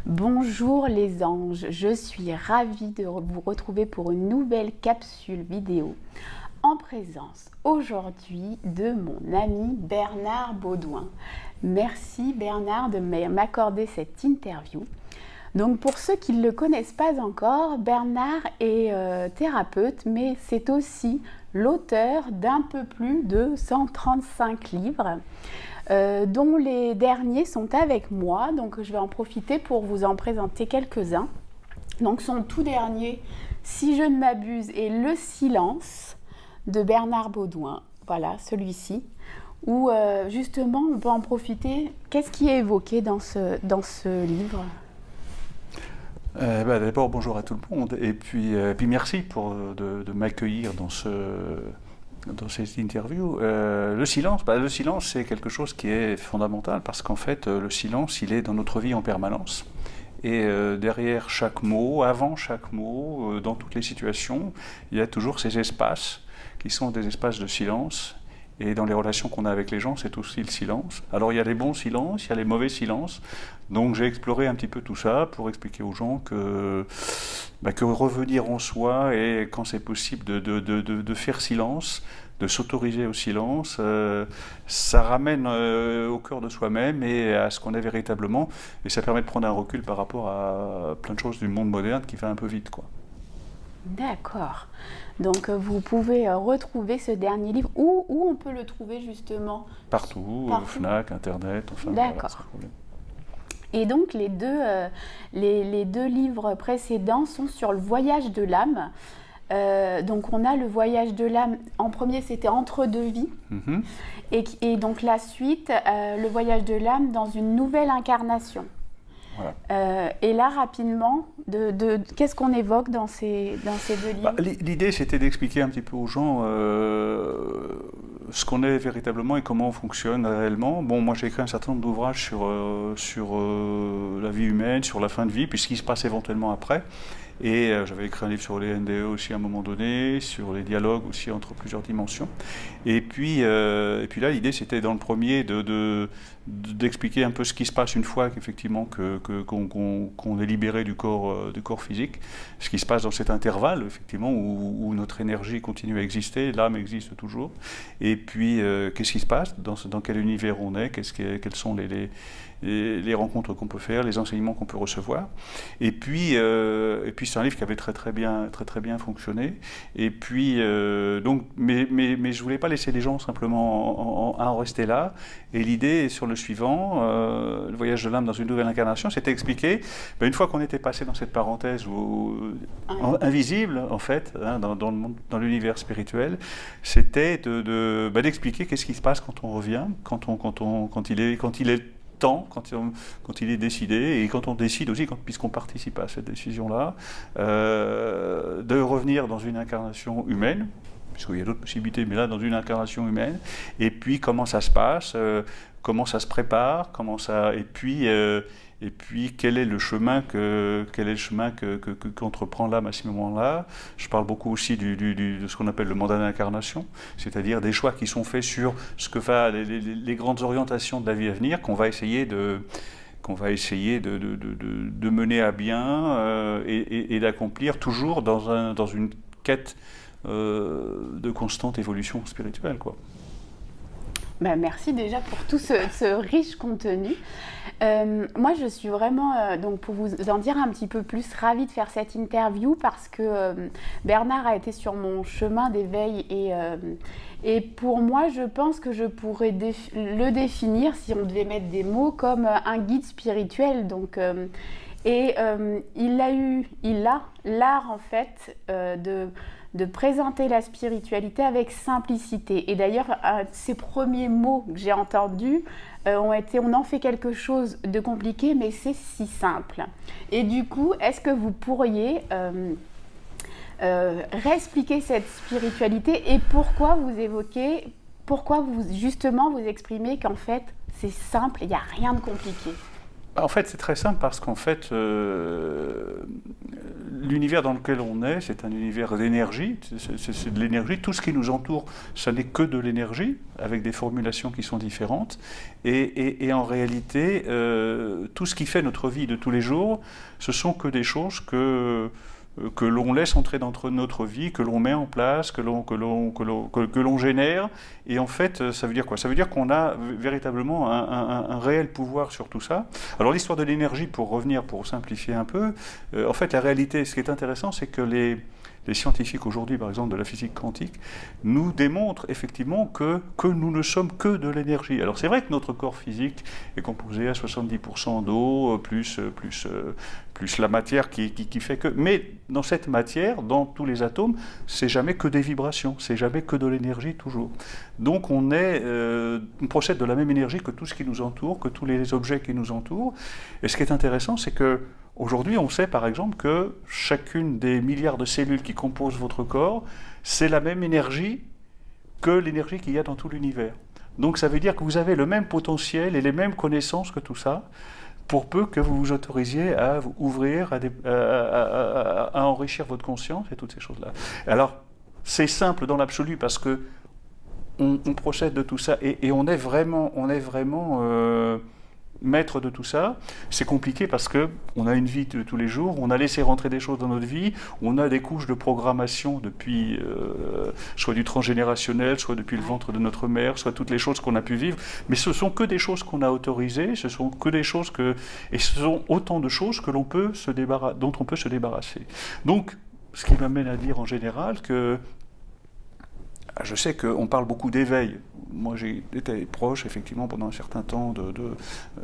Bonjour les anges, je suis ravie de vous retrouver pour une nouvelle capsule vidéo en présence aujourd'hui de mon ami Bernard Baudouin. Merci Bernard de m'accorder cette interview. Donc pour ceux qui ne le connaissent pas encore, Bernard est thérapeute, mais c'est aussi l'auteur d'un peu plus de 135 livres. Dont les derniers sont avec moi, donc je vais en profiter pour vous en présenter quelques-uns. Donc son tout dernier, si je ne m'abuse, est Le Silence de Bernard Baudouin, voilà celui-ci, où justement on peut en profiter. Qu'est-ce qui est évoqué dans ce livre? D'abord, bonjour à tout le monde, et puis merci de m'accueillir dans cette interview. Le silence, c'est quelque chose qui est fondamental parce qu'en fait, le silence, il est dans notre vie en permanence. Et derrière chaque mot, avant chaque mot, dans toutes les situations, il y a toujours ces espaces qui sont des espaces de silence. Et dans les relations qu'on a avec les gens, c'est aussi le silence. Alors il y a les bons silences, il y a les mauvais silences. Donc j'ai exploré un petit peu tout ça pour expliquer aux gens que revenir en soi et quand c'est possible de faire silence, de s'autoriser au silence, ça ramène au cœur de soi-même et à ce qu'on est véritablement. Et ça permet de prendre un recul par rapport à plein de choses du monde moderne qui va un peu vite, quoi. D'accord. Donc vous pouvez retrouver ce dernier livre. Où on peut le trouver justement? Partout. Fnac, Internet, enfin. D'accord. Voilà, et donc les deux livres précédents sont sur le voyage de l'âme. Donc on a le voyage de l'âme, en premier c'était Entre deux vies, et donc la suite, le voyage de l'âme dans une nouvelle incarnation. Voilà. Et là, rapidement, qu'est-ce qu'on évoque dans ces deux livres? L'idée, c'était d'expliquer un petit peu aux gens ce qu'on est véritablement et comment on fonctionne réellement. Bon, moi, j'ai écrit un certain nombre d'ouvrages sur la vie humaine, sur la fin de vie, puis ce qui se passe éventuellement après. Et j'avais écrit un livre sur les NDE aussi à un moment donné, sur les dialogues aussi entre plusieurs dimensions. Et puis là, l'idée, c'était dans le premier d'expliquer un peu ce qui se passe une fois qu'effectivement qu'on est libéré du corps physique, ce qui se passe dans cet intervalle, effectivement, où notre énergie continue à exister, l'âme existe toujours. Et puis, qu'est-ce qui se passe, dans quel univers on est, quelles sont les rencontres qu'on peut faire, les enseignements qu'on peut recevoir. Et puis c'est un livre qui avait très bien fonctionné. Et puis mais je voulais pas laisser les gens simplement en rester là. Et l'idée sur le suivant, le voyage de l'âme dans une nouvelle incarnation, c'était expliquer, une fois qu'on était passé dans cette parenthèse invisible en fait, hein, dans l'univers spirituel, c'était d'expliquer qu'est-ce qui se passe quand on revient, quand il est temps, quand il est décidé, et quand on décide aussi, puisqu'on participe à cette décision-là, de revenir dans une incarnation humaine, puisqu'il y a d'autres possibilités, mais là, dans une incarnation humaine, et puis comment ça se passe, comment ça se prépare, et puis quel est le chemin qu'entreprend l'âme à ce moment-là. Je parle beaucoup aussi de ce qu'on appelle le mandat d'incarnation, c'est-à-dire des choix qui sont faits sur les grandes orientations de la vie à venir qu'on va essayer de mener à bien et d'accomplir toujours dans une quête de constante évolution spirituelle, quoi. Merci déjà pour tout ce riche contenu. Moi, je suis vraiment, donc pour vous en dire un petit peu plus, ravie de faire cette interview parce que Bernard a été sur mon chemin d'éveil et pour moi, je pense que je pourrais le définir, si on devait mettre des mots, comme un guide spirituel. Donc, il a l'art en fait de présenter la spiritualité avec simplicité. Et d'ailleurs, ces premiers mots que j'ai entendus ont été « on en fait quelque chose de compliqué, mais c'est si simple ». Et du coup, est-ce que vous pourriez réexpliquer cette spiritualité et pourquoi vous justement vous exprimez qu'en fait, c'est simple, il n'y a rien de compliqué? En fait, c'est très simple parce qu'en fait, l'univers dans lequel on est, c'est un univers d'énergie, c'est de l'énergie. Tout ce qui nous entoure, ça n'est que de l'énergie, avec des formulations qui sont différentes. Et en réalité, tout ce qui fait notre vie de tous les jours, ce sont que des choses que l'on laisse entrer dans notre vie, que l'on met en place, que l'on génère. Et en fait, ça veut dire quoi? Ça veut dire qu'on a véritablement un réel pouvoir sur tout ça. Alors l'histoire de l'énergie, pour revenir, pour simplifier un peu, en fait la réalité, ce qui est intéressant, c'est que les scientifiques aujourd'hui, par exemple de la physique quantique, nous démontrent effectivement que nous ne sommes que de l'énergie. Alors c'est vrai que notre corps physique est composé à 70% d'eau, plus la matière qui fait que... Mais dans cette matière, dans tous les atomes, c'est jamais que des vibrations, c'est jamais que de l'énergie toujours. Donc on procède de la même énergie que tout ce qui nous entoure, que tous les objets qui nous entourent. Et ce qui est intéressant, c'est que aujourd'hui, on sait par exemple que chacune des milliards de cellules qui composent votre corps, c'est la même énergie que l'énergie qu'il y a dans tout l'univers. Donc ça veut dire que vous avez le même potentiel et les mêmes connaissances que tout ça, pour peu que vous vous autorisiez à vous ouvrir, à enrichir votre conscience et toutes ces choses-là. Alors, c'est simple dans l'absolu parce que on procède de tout ça et on est vraiment maître de tout ça. C'est compliqué parce qu'on a une vie de tous les jours, on a laissé rentrer des choses dans notre vie, on a des couches de programmation depuis, soit du transgénérationnel, soit depuis le ventre de notre mère, soit toutes les choses qu'on a pu vivre, mais ce sont que des choses qu'on a autorisées, ce sont que des choses et ce sont autant de choses que dont on peut se débarrasser. Donc, ce qui m'amène à dire en général que je sais qu'on parle beaucoup d'éveil. Moi, j'ai été proche, effectivement, pendant un certain temps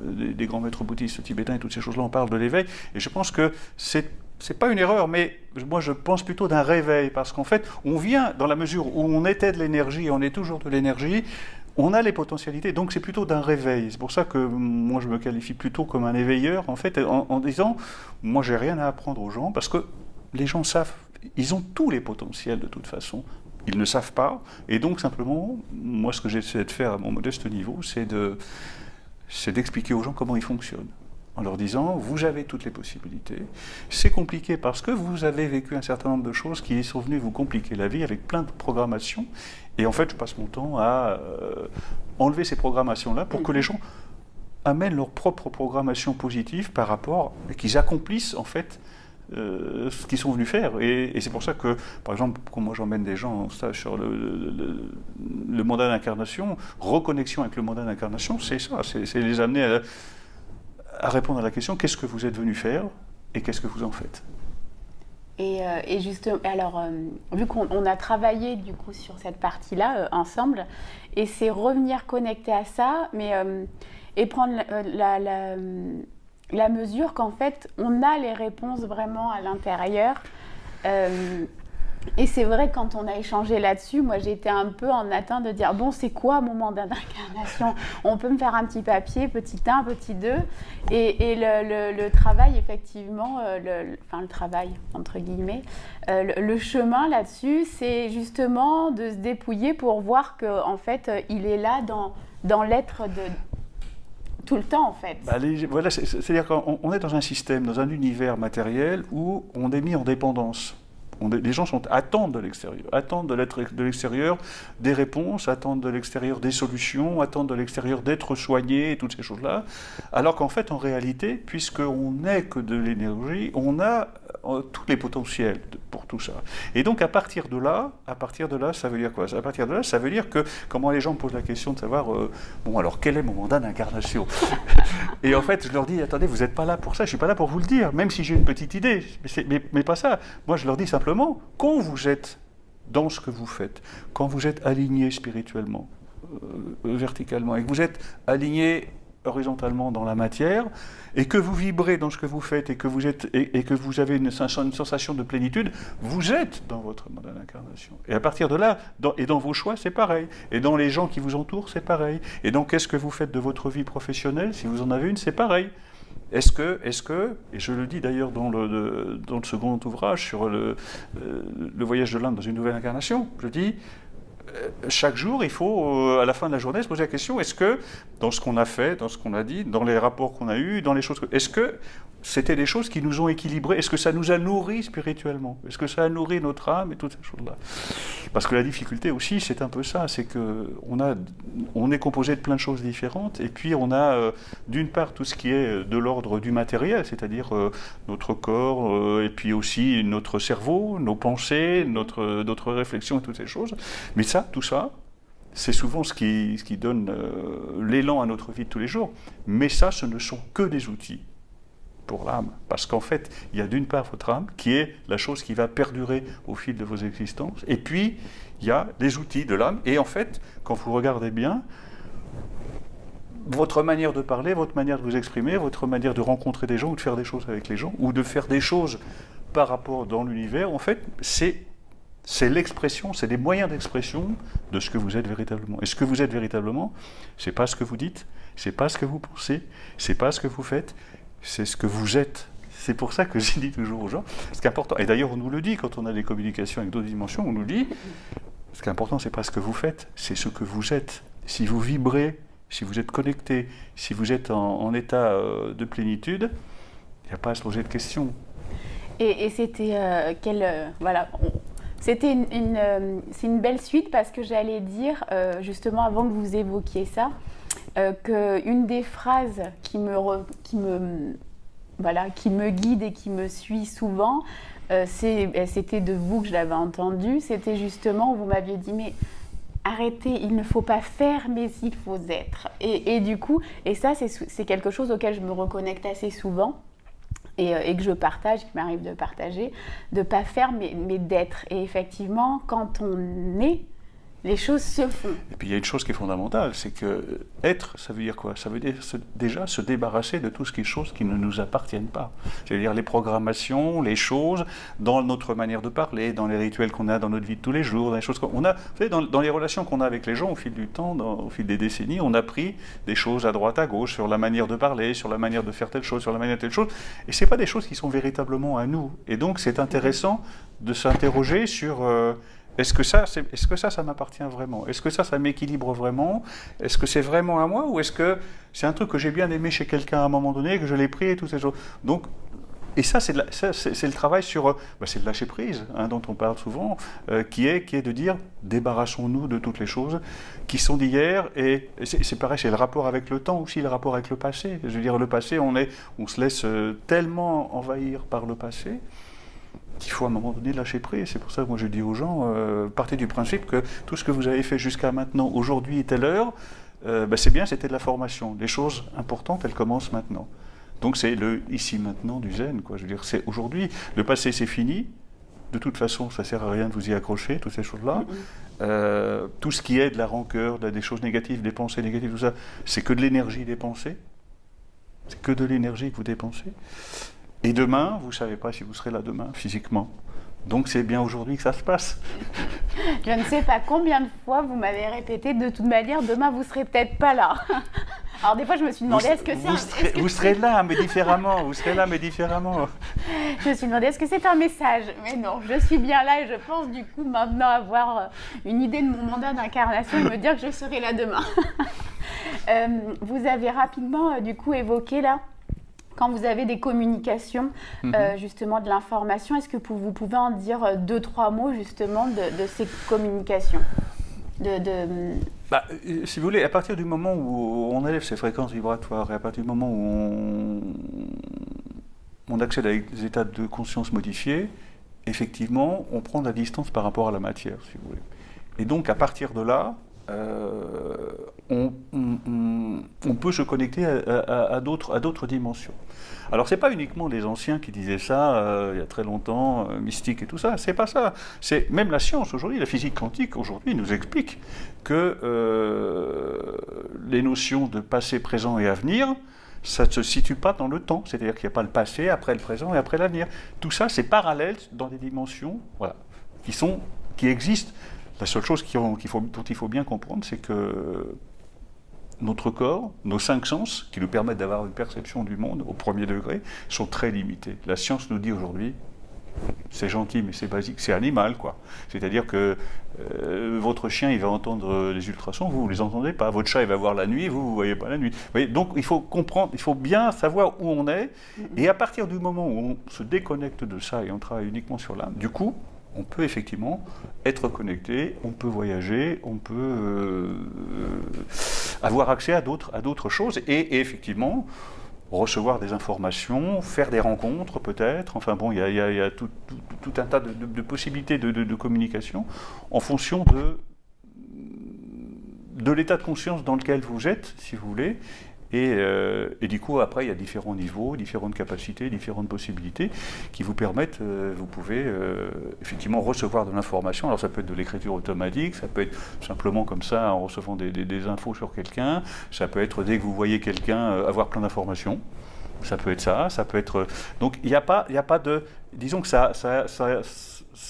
des grands maîtres bouddhistes tibétains et toutes ces choses-là. On parle de l'éveil. Et je pense que c'est pas une erreur, mais moi, je pense plutôt d'un réveil. Parce qu'en fait, on vient, dans la mesure où on était de l'énergie et on est toujours de l'énergie, on a les potentialités. Donc, c'est plutôt d'un réveil. C'est pour ça que moi, je me qualifie plutôt comme un éveilleur, en fait, en disant, moi, j'ai rien à apprendre aux gens, parce que les gens savent, ils ont tous les potentiels de toute façon. Ils ne savent pas, et donc simplement, moi ce que j'essaie de faire à mon modeste niveau, c'est d'expliquer aux gens comment ils fonctionnent, en leur disant, vous avez toutes les possibilités, c'est compliqué parce que vous avez vécu un certain nombre de choses qui sont venues vous compliquer la vie avec plein de programmations, et en fait je passe mon temps à enlever ces programmations-là pour que les gens amènent leur propre programmation positive par rapport, et qu'ils accomplissent en fait ce qu'ils sont venus faire. Et c'est pour ça que, par exemple, quand moi j'emmène des gens en stage sur le mandat d'incarnation, reconnexion avec le mandat d'incarnation, c'est ça, c'est les amener à répondre à la question, qu'est-ce que vous êtes venu faire et qu'est-ce que vous en faites? Et justement, alors, vu qu'on a travaillé du coup sur cette partie-là ensemble, et c'est revenir connecté à ça, mais et prendre la mesure qu'en fait, on a les réponses vraiment à l'intérieur. Et c'est vrai, quand on a échangé là-dessus, moi j'étais un peu en attente de dire, bon, c'est quoi mon mandat d'incarnation? On peut me faire un petit papier, petit 1, petit 2. Et le travail, effectivement, enfin le travail, entre guillemets, le chemin là-dessus, c'est justement de se dépouiller pour voir qu'en fait, il est là dans l'être de... Tout le temps, en fait. Voilà, c'est-à-dire qu'on est dans un système, dans un univers matériel où on est mis en dépendance. Les gens attendent de l'extérieur des réponses, attendent de l'extérieur des solutions, attendent de l'extérieur d'être soignés et toutes ces choses-là. Alors qu'en fait, en réalité, puisqu'on n'est que de l'énergie, on a tous les potentiels pour tout ça. Et donc à partir de là, ça veut dire quoi? À partir de là, ça veut dire que, comment les gens me posent la question de savoir, bon alors quel est mon mandat d'incarnation? Et en fait, je leur dis, attendez, vous n'êtes pas là pour ça, je ne suis pas là pour vous le dire, même si j'ai une petite idée, mais pas ça. Moi, je leur dis simplement, quand vous êtes dans ce que vous faites, quand vous êtes aligné spirituellement, verticalement, et que vous êtes aligné horizontalement dans la matière, et que vous vibrez dans ce que vous faites, et que vous avez une sensation de plénitude, vous êtes dans votre mandat d'incarnation. Et à partir de là, dans vos choix, c'est pareil. Et dans les gens qui vous entourent, c'est pareil. Et donc, qu'est-ce que vous faites de votre vie professionnelle? Si vous en avez une, c'est pareil. Est-ce que, et je le dis d'ailleurs dans le second ouvrage sur le voyage de l'âme dans une nouvelle incarnation, je dis, chaque jour, il faut, à la fin de la journée, se poser la question, est-ce que, dans ce qu'on a fait, dans ce qu'on a dit, dans les rapports qu'on a eus, dans les choses... Est-ce que c'était des choses qui nous ont équilibrés? Est-ce que ça nous a nourris spirituellement? Est-ce que ça a nourri notre âme et toutes ces choses-là? Parce que la difficulté aussi, c'est un peu ça, c'est qu'on est composé de plein de choses différentes, et puis on a d'une part tout ce qui est de l'ordre du matériel, c'est-à-dire notre corps, et puis aussi notre cerveau, nos pensées, notre réflexion et toutes ces choses. Mais ça, tout ça, c'est souvent ce qui donne l'élan à notre vie de tous les jours. Mais ça, ce ne sont que des outils pour l'âme. Parce qu'en fait, il y a d'une part votre âme, qui est la chose qui va perdurer au fil de vos existences, et puis il y a les outils de l'âme. Et en fait, quand vous regardez bien, votre manière de parler, votre manière de vous exprimer, votre manière de rencontrer des gens, ou de faire des choses avec les gens, ou de faire des choses par rapport dans l'univers, en fait, c'est l'expression, c'est des moyens d'expression de ce que vous êtes véritablement. Et ce que vous êtes véritablement, c'est pas ce que vous dites, c'est pas ce que vous pensez, c'est pas ce que vous faites, c'est ce que vous êtes. C'est pour ça que je dis toujours aux gens, ce qui est important, et d'ailleurs on nous le dit quand on a des communications avec d'autres dimensions, on nous dit, ce qui est important, c'est pas ce que vous faites, c'est ce que vous êtes. Si vous vibrez, si vous êtes connecté, si vous êtes en état de plénitude, il n'y a pas à se poser de questions. Et c'était voilà. C'était c'est une belle suite parce que j'allais dire, justement avant que vous évoquiez ça, qu'une des phrases qui me guide et qui me suit souvent, c'était de vous que je l'avais entendu, c'était justement, vous m'aviez dit, mais arrêtez, il ne faut pas faire, mais il faut être. Et du coup, et ça c'est quelque chose auquel je me reconnecte assez souvent. Et que je partage, qui m'arrive de partager, de ne pas faire, mais d'être. Et effectivement, quand on est, les choses se font. Et puis il y a une chose qui est fondamentale, c'est que être, ça veut dire quoi? Ça veut dire déjà se débarrasser de tout ce qui est choses qui ne nous appartiennent pas. C'est-à-dire les programmations, les choses, dans notre manière de parler, dans les rituels qu'on a dans notre vie de tous les jours, dans les choses qu'on a. Vous savez, dans les relations qu'on a avec les gens au fil du temps, au fil des décennies, on a pris des choses à droite, à gauche, sur la manière de parler, sur la manière de faire telle chose, sur la manière de telle chose. Et ce n'est pas des choses qui sont véritablement à nous. Et donc c'est intéressant de s'interroger sur... Est-ce que ça m'appartient vraiment? Est-ce que ça m'équilibre vraiment? Est-ce que c'est vraiment à moi? Ou est-ce que c'est un truc que j'ai bien aimé chez quelqu'un à un moment donné, que je l'ai pris et toutes ces choses? Donc, et ça, c'est le travail sur... c'est le lâcher-prise, hein, dont on parle souvent, qui est de dire, débarrassons-nous de toutes les choses qui sont d'hier. Et c'est pareil, c'est le rapport avec le temps aussi, le rapport avec le passé. Je veux dire, le passé, on se laisse tellement envahir par le passé, qu'il faut à un moment donné lâcher prise. C'est pour ça que moi je dis aux gens, partez du principe que tout ce que vous avez fait jusqu'à maintenant, aujourd'hui et telle heure, c'est bien, c'était de la formation. Les choses importantes, elles commencent maintenant. Donc c'est le ici maintenant du zen, quoi. Je veux dire, c'est aujourd'hui. Le passé, c'est fini. De toute façon, ça ne sert à rien de vous y accrocher, toutes ces choses-là. Tout ce qui est de la rancœur, des choses négatives, des pensées négatives, tout ça, c'est que de l'énergie dépensée. C'est que de l'énergie que vous dépensez. Et demain, vous ne savez pas si vous serez là demain, physiquement. Donc c'est bien aujourd'hui que ça se passe. Je ne sais pas combien de fois vous m'avez répété, de toute manière, demain vous ne serez peut-être pas là. Alors des fois je me suis demandé, vous serez là, mais différemment. Vous serez là, mais différemment. Je me suis demandé, est-ce que c'est un message? Mais non, je suis bien là et je pense du coup maintenant avoir une idée de mon mandat d'incarnation et me dire que je serai là demain. Vous avez rapidement du coup évoqué là, quand vous avez des communications, justement de l'information, est-ce que vous pouvez en dire 2-3 mots justement de ces communications si vous voulez, à partir du moment où on élève ses fréquences vibratoires et à partir du moment où on accède à des états de conscience modifiés, effectivement, on prend de la distance par rapport à la matière, si vous voulez. Et donc, à partir de là, on peut se connecter à d'autres dimensions. Alors, ce n'est pas uniquement les anciens qui disaient ça il y a très longtemps, mystique et tout ça, c'est pas ça. C'est même la science aujourd'hui, la physique quantique aujourd'hui nous explique que les notions de passé, présent et avenir, ça ne se situe pas dans le temps, c'est-à-dire qu'il n'y a pas le passé, après le présent et après l'avenir. Tout ça, c'est parallèle dans des dimensions qui existent. La seule chose dont il faut bien comprendre, c'est que notre corps, nos 5 sens, qui nous permettent d'avoir une perception du monde au premier degré, sont très limités. La science nous dit aujourd'hui, c'est gentil, mais c'est basique, c'est animal, quoi. C'est-à-dire que votre chien, il va entendre les ultrasons, vous ne les entendez pas. Votre chat, il va voir la nuit, vous ne voyez pas la nuit. Vous voyez, donc, il faut comprendre, il faut bien savoir où on est. Et à partir du moment où on se déconnecte de ça et on travaille uniquement sur l'âme, du coup, on peut effectivement être connecté, on peut voyager, on peut avoir accès à d'autres choses et effectivement recevoir des informations, faire des rencontres peut-être. Enfin bon, il y a tout un tas de possibilités de communication en fonction de l'état de conscience dans lequel vous êtes, si vous voulez. Et du coup, après, il y a différents niveaux, différentes capacités, différentes possibilités qui vous permettent, vous pouvez effectivement recevoir de l'information. Alors ça peut être de l'écriture automatique, ça peut être simplement comme ça en recevant des infos sur quelqu'un, ça peut être dès que vous voyez quelqu'un avoir plein d'informations. Ça peut être ça peut être... Donc il n'y a pas de... Disons que ça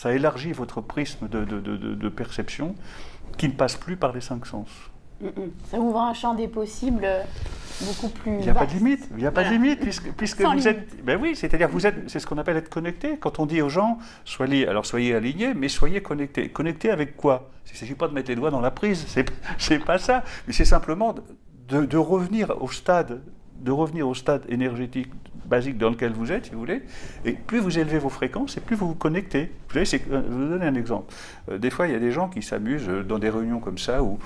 élargit votre prisme de perception qui ne passe plus par les 5 sens. Ça ouvre un champ des possibles beaucoup plus. Il n'y a pas de limite, puisque vous êtes. Ben oui, c'est-à-dire que vous êtes, c'est ce qu'on appelle être connecté. Quand on dit aux gens, soyez alignés, mais soyez connectés. Connectés avec quoi? Il ne s'agit pas de mettre les doigts dans la prise, c'est pas ça. Mais c'est simplement de revenir au stade énergétique basique dans lequel vous êtes, si vous voulez. Et plus vous élevez vos fréquences, et plus vous vous connectez. Vous voyez, je vais vous donner un exemple. Des fois, il y a des gens qui s'amusent dans des réunions comme ça où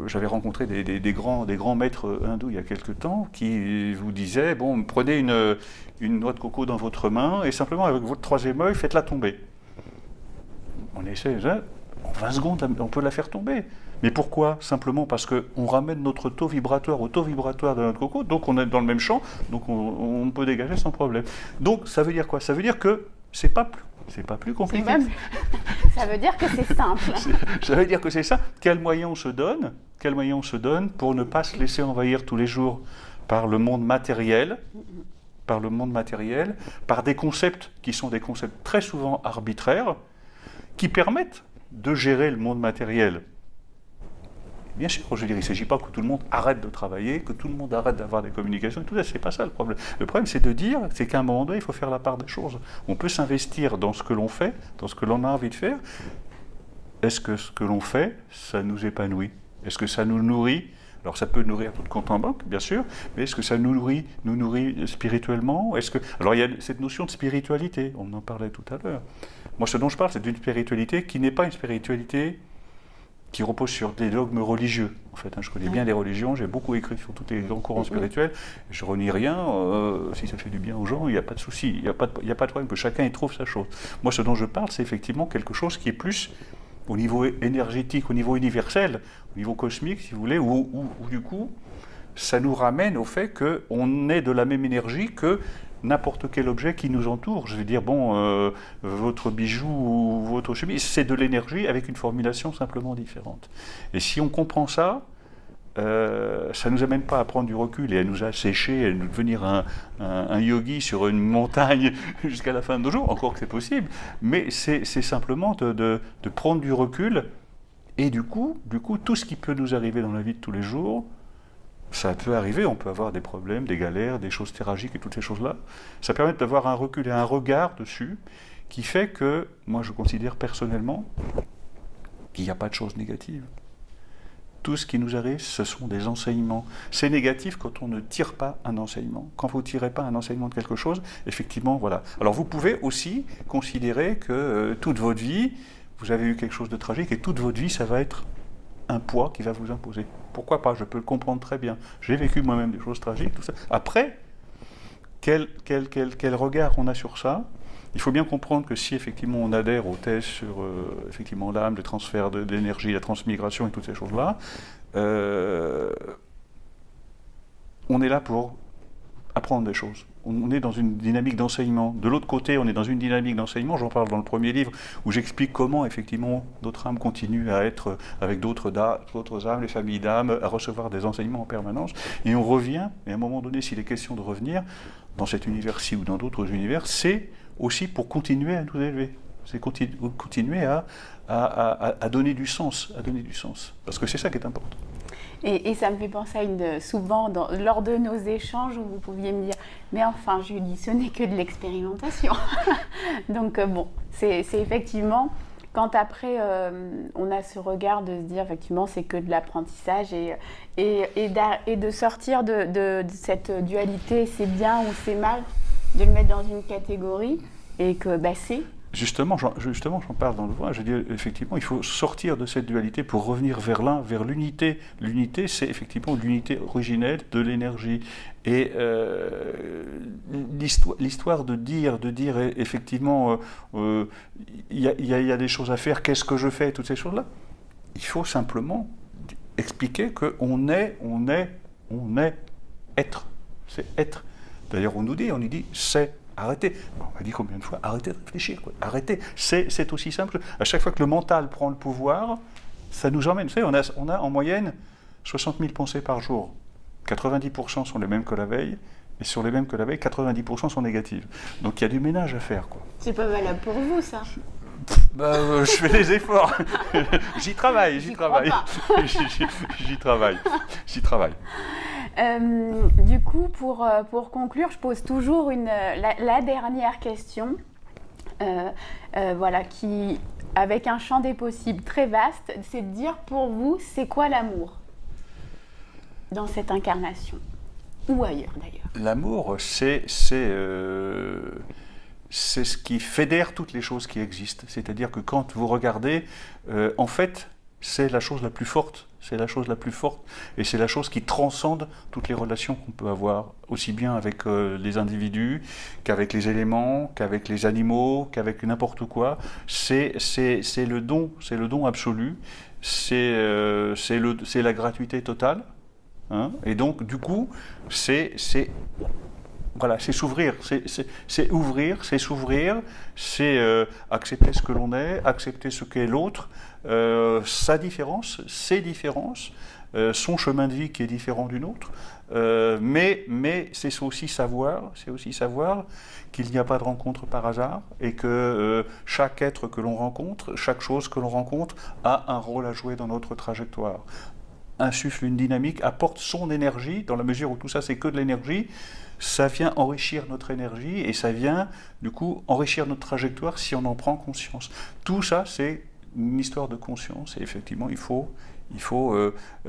j'avais rencontré des grands maîtres hindous il y a quelque temps qui vous disaient, bon, prenez une noix de coco dans votre main et simplement avec votre troisième œil, faites-la tomber. On essaie, en 20 secondes, on peut la faire tomber. Mais pourquoi? Simplement parce qu'on ramène notre taux vibratoire au taux vibratoire de notre coco, donc on est dans le même champ, donc on peut dégager sans problème. Donc ça veut dire quoi? Ça veut dire que c'est pas plus compliqué. Ça veut dire que c'est simple. Ça veut dire que c'est ça. Quels moyens on se donne pour ne pas se laisser envahir tous les jours par le monde matériel, par des concepts qui sont des concepts très souvent arbitraires, qui permettent de gérer le monde matériel. Bien sûr, je veux dire, il ne s'agit pas que tout le monde arrête de travailler, que tout le monde arrête d'avoir des communications, et tout ça, c'est pas ça le problème. Le problème, c'est de dire, c'est qu'à un moment donné, il faut faire la part des choses. On peut s'investir dans ce que l'on fait, dans ce que l'on a envie de faire. Est-ce que ce que l'on fait, ça nous épanouit? Est-ce que ça nous nourrit? Alors ça peut nourrir notre compte en banque, bien sûr, mais est-ce que ça nous nourrit spirituellement? Alors il y a cette notion de spiritualité, on en parlait tout à l'heure. Moi, ce dont je parle, c'est d'une spiritualité qui n'est pas une spiritualité qui repose sur des dogmes religieux. En fait, je connais bien les religions, j'ai beaucoup écrit sur tous les grands courants spirituels, je renie rien, si ça fait du bien aux gens, il n'y a pas de souci, il n'y a pas de problème, que chacun y trouve sa chose. Moi, ce dont je parle, c'est effectivement quelque chose qui est plus au niveau énergétique, au niveau universel, au niveau cosmique, si vous voulez, où du coup, ça nous ramène au fait qu'on est de la même énergie que n'importe quel objet qui nous entoure. Je veux dire, bon, votre bijou ou votre chemise, c'est de l'énergie avec une formulation simplement différente. Et si on comprend ça, ça ne nous amène pas à prendre du recul et à nous assécher, à nous devenir un yogi sur une montagne jusqu'à la fin de nos jours, encore que c'est possible, mais c'est simplement de prendre du recul et du coup, tout ce qui peut nous arriver dans la vie de tous les jours, ça peut arriver, on peut avoir des problèmes, des galères, des choses tragiques et toutes ces choses-là. Ça permet d'avoir un recul et un regard dessus qui fait que, moi je considère personnellement qu'il n'y a pas de choses négatives. Tout ce qui nous arrive, ce sont des enseignements. C'est négatif quand on ne tire pas un enseignement. Quand vous ne tirez pas un enseignement de quelque chose, effectivement, voilà. Alors vous pouvez aussi considérer que toute votre vie, vous avez eu quelque chose de tragique et toute votre vie, ça va être un poids qui va vous imposer. Pourquoi pas? Je peux le comprendre très bien. J'ai vécu moi-même des choses tragiques, tout ça. Après, quel regard on a sur ça? Il faut bien comprendre que si effectivement on adhère aux thèses sur effectivement l'âme, le transfert d'énergie, la transmigration et toutes ces choses-là, on est là pour apprendre des choses. On est dans une dynamique d'enseignement. De l'autre côté, on est dans une dynamique d'enseignement, j'en parle dans le premier livre, où j'explique comment, effectivement, d'autres âmes continuent à être avec d'autres âmes, les familles d'âmes, à recevoir des enseignements en permanence. Et on revient, et à un moment donné, s'il est question de revenir, dans cet univers-ci ou dans d'autres univers, c'est aussi pour continuer à nous élever. C'est continuer à donner du sens, Parce que c'est ça qui est important. Et ça me fait penser à souvent, lors de nos échanges, où vous pouviez me dire « Mais enfin, Julie, ce n'est que de l'expérimentation. » Donc bon, c'est effectivement, quand après, on a ce regard de se dire, effectivement, c'est que de l'apprentissage et de sortir de cette dualité, c'est bien ou c'est mal, de le mettre dans une catégorie et que c'est... Justement, j'en parle dans l'ouvrage. Je dis effectivement, il faut sortir de cette dualité pour revenir vers l'un, vers l'unité. L'unité, c'est effectivement l'unité originelle de l'énergie. Et l'histoire de dire effectivement, il y a des choses à faire, qu'est-ce que je fais, toutes ces choses-là. Il faut simplement expliquer qu'on est être. C'est être. D'ailleurs, on nous dit c'est. Arrêtez. On m'a dit combien de fois, arrêtez de réfléchir. Quoi. Arrêtez. C'est aussi simple. À chaque fois que le mental prend le pouvoir, ça nous emmène. Vous savez, on a en moyenne 60 000 pensées par jour. 90% sont les mêmes que la veille. Et sur les mêmes que la veille, 90% sont négatives. Donc il y a du ménage à faire. C'est pas valable pour vous, ça. Je fais des efforts. J'y travaille. J'y travaille. Du coup, pour conclure, je pose toujours la dernière question, voilà, qui, avec un champ des possibles très vaste, c'est de dire pour vous, c'est quoi l'amour dans cette incarnation, ou ailleurs d'ailleurs. L'amour, c'est ce qui fédère toutes les choses qui existent. C'est-à-dire que quand vous regardez, en fait, c'est la chose la plus forte. C'est la chose la plus forte et c'est la chose qui transcende toutes les relations qu'on peut avoir, aussi bien avec les individus qu'avec les éléments, qu'avec les animaux, qu'avec n'importe quoi. C'est le don absolu, c'est la gratuité totale. Hein, et donc, du coup, c'est s'ouvrir, c'est ouvrir, c'est s'ouvrir, c'est accepter ce que l'on est, accepter ce qu'est l'autre, sa différence, ses différences, son chemin de vie qui est différent du nôtre, mais c'est aussi savoir qu'il n'y a pas de rencontre par hasard et que chaque être que l'on rencontre, chaque chose que l'on rencontre a un rôle à jouer dans notre trajectoire. Insuffle une dynamique, apporte son énergie, dans la mesure où tout ça c'est que de l'énergie, ça vient enrichir notre énergie et ça vient du coup enrichir notre trajectoire si on en prend conscience. Tout ça c'est une histoire de conscience et effectivement il faut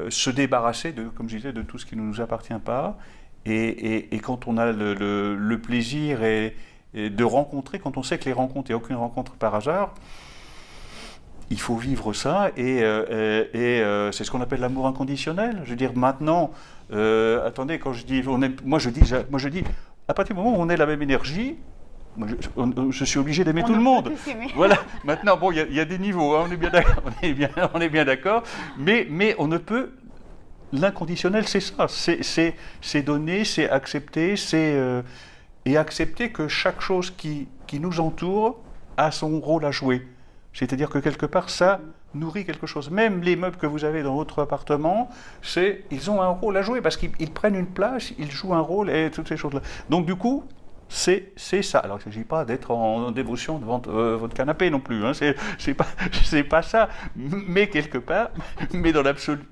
se débarrasser comme je disais, de tout ce qui ne nous appartient pas et quand on a le plaisir et de rencontrer, quand on sait que les rencontres, il n'y a aucune rencontre par hasard, il faut vivre ça et c'est ce qu'on appelle l'amour inconditionnel. Je veux dire, maintenant, attendez, quand je dis, moi je dis, à partir du moment où on est la même énergie, je suis obligé d'aimer tout le monde. Voilà. Maintenant, bon, il y a des niveaux, hein, on est bien d'accord, on est bien d'accord, mais on ne peut. L'inconditionnel, c'est ça, c'est donner, c'est accepter, et accepter que chaque chose qui nous entoure a son rôle à jouer. C'est-à-dire que quelque part, ça nourrit quelque chose. Même les meubles que vous avez dans votre appartement, ils ont un rôle à jouer parce qu'ils prennent une place, ils jouent un rôle et toutes ces choses-là. Donc du coup, c'est ça. Alors il ne s'agit pas d'être en dévotion devant votre canapé non plus. Hein. C'est pas ça. Mais quelque part, mais dans l'absolu,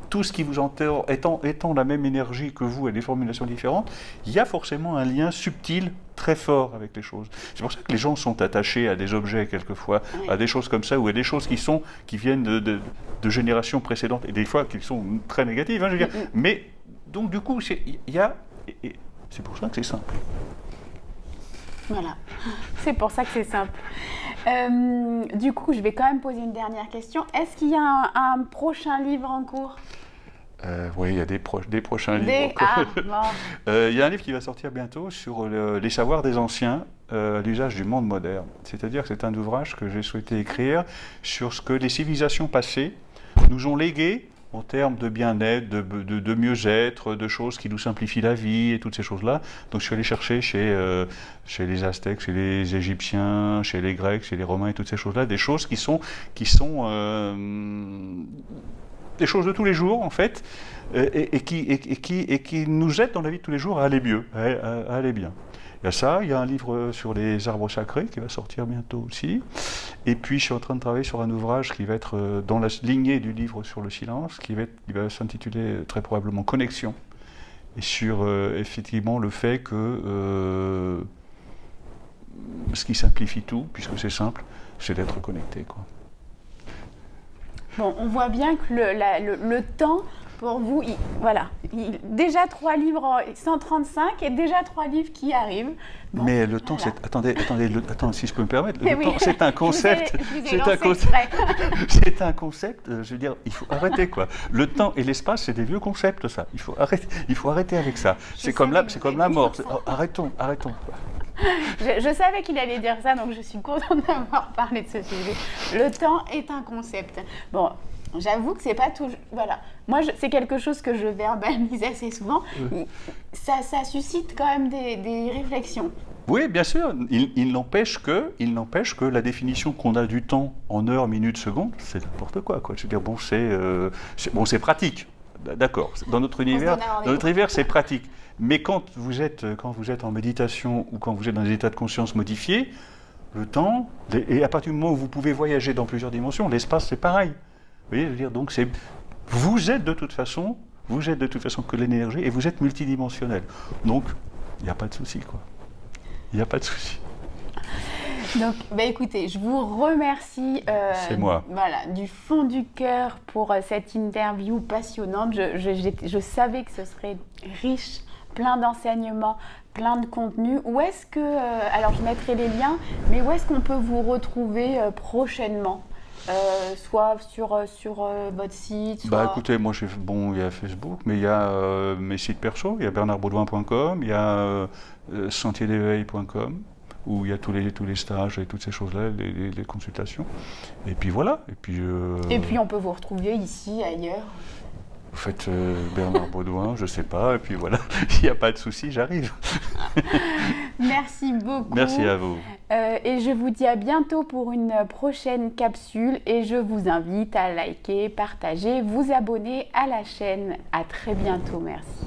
tout ce qui vous entoure étant la même énergie que vous et des formulations différentes, il y a forcément un lien subtil très fort avec les choses. C'est pour ça que les gens sont attachés à des objets quelquefois, à des choses comme ça, ou à des choses qui viennent de générations précédentes, et des fois qui sont très négatives, hein, je veux dire. Mais donc du coup, c'est pour ça que c'est simple. Voilà, c'est pour ça que c'est simple. Du coup, je vais quand même poser une dernière question. Est-ce qu'il y a un prochain livre en cours ? Oui, il y a des prochains livres. Il y a un livre qui va sortir bientôt sur les savoirs des anciens à l'usage du monde moderne. C'est-à-dire que c'est un ouvrage que j'ai souhaité écrire sur ce que les civilisations passées nous ont légué en termes de bien-être, de mieux-être, de choses qui nous simplifient la vie et toutes ces choses-là. Donc je suis allé chercher chez les Aztèques, chez les Égyptiens, chez les Grecs, chez les Romains et toutes ces choses-là, des choses qui sont des choses de tous les jours, en fait, et qui nous aident dans la vie de tous les jours à aller mieux, à aller bien. Il y a ça, il y a un livre sur les arbres sacrés qui va sortir bientôt aussi. Et puis je suis en train de travailler sur un ouvrage qui va être dans la lignée du livre sur le silence, qui va s'intituler très probablement Connexion. Et sur effectivement le fait que ce qui simplifie tout, puisque c'est simple, c'est d'être connecté, quoi. Bon, on voit bien que le temps, pour vous, déjà 3 livres, 135 et déjà 3 livres qui arrivent. Bon, mais le temps, voilà. attendez, si je peux me permettre, le Oui. temps, c'est un concept. C'est un concept, je veux dire, il faut arrêter, quoi. Le temps et l'espace, c'est des vieux concepts, ça. Il faut arrêter avec ça. C'est comme la mort. Arrêtons. Je savais qu'il allait dire ça, donc je suis contente d'avoir parlé de ce sujet. Le temps est un concept. Bon, j'avoue que c'est pas toujours... Voilà. Moi, c'est quelque chose que je verbalise assez souvent. Ça suscite quand même des réflexions. Oui, bien sûr. Il n'empêche que la définition qu'on a du temps en heures, minutes, secondes, c'est n'importe quoi, quoi. Je veux dire, bon, c'est pratique. D'accord. Dans notre univers, c'est pratique. Mais quand vous êtes en méditation ou quand vous êtes dans des états de conscience modifiés, le temps, et à partir du moment où vous pouvez voyager dans plusieurs dimensions, l'espace c'est pareil. Vous voyez, je veux dire, donc vous êtes de toute façon que l'énergie et vous êtes multidimensionnel. Donc, il n'y a pas de souci, quoi. Il n'y a pas de souci. Donc, écoutez, je vous remercie c'est moi. Voilà, du fond du cœur pour cette interview passionnante. Je savais que ce serait riche, plein d'enseignements, plein de contenu. Où est-ce que, alors je mettrai les liens, mais où est-ce qu'on peut vous retrouver prochainement soit sur votre site, soit... Écoutez, moi, il y a Facebook, mais il y a mes sites perso, il y a bernardbaudouin.com, il y a sentierdeveil.com, où il y a tous les stages et toutes ces choses-là, les consultations. Et puis voilà. Et puis on peut vous retrouver ici, ailleurs. Vous faites Bernard Baudouin, je ne sais pas, et puis voilà, il n'y a pas de souci, j'arrive. Merci beaucoup. Merci à vous. Et je vous dis à bientôt pour une prochaine capsule et je vous invite à liker, partager, vous abonner à la chaîne. À très bientôt, merci.